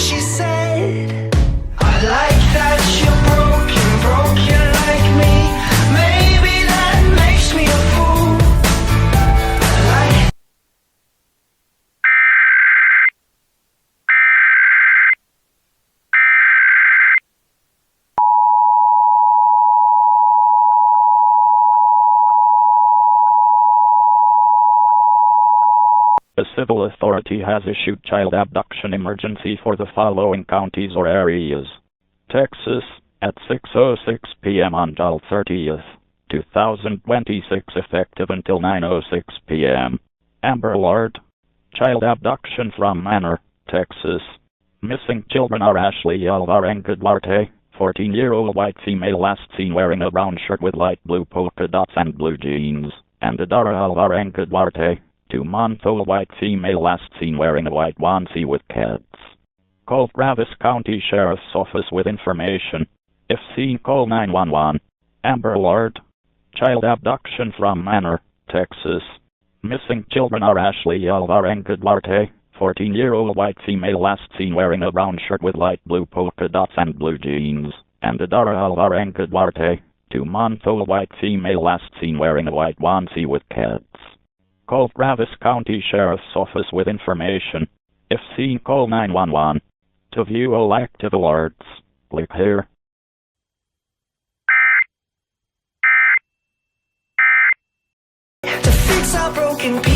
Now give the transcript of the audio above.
she said, I like that you're broken, broken like me. Maybe that makes me a fool. I like A civil authority has issued child abduction emergency for the following counties or areas. Texas, at 6:06 p.m. on July 30th, 2026, effective until 9:06 p.m. Amber Alert. Child abduction from Manor, Texas. Missing children are Ashley Alvarenga Duarte, 14-year-old white female, last seen wearing a brown shirt with light blue polka dots and blue jeans, and Adara Alvarenga Duarte, 2-month-old white female, last seen wearing a white onesie with cats. Call Travis County Sheriff's Office with information. If seen, call 911. Amber Alert. Child abduction from Manor, Texas. Missing children are Ashley Alvarenga Duarte, 14-year-old white female, last seen wearing a brown shirt with light blue polka dots and blue jeans, and Adara Alvarenga Duarte, 2-month-old white female, last seen wearing a white onesie with cats. Call Travis County Sheriff's Office with information. If seen, call 911. To view all active alerts, click here. to fix our broken pieces.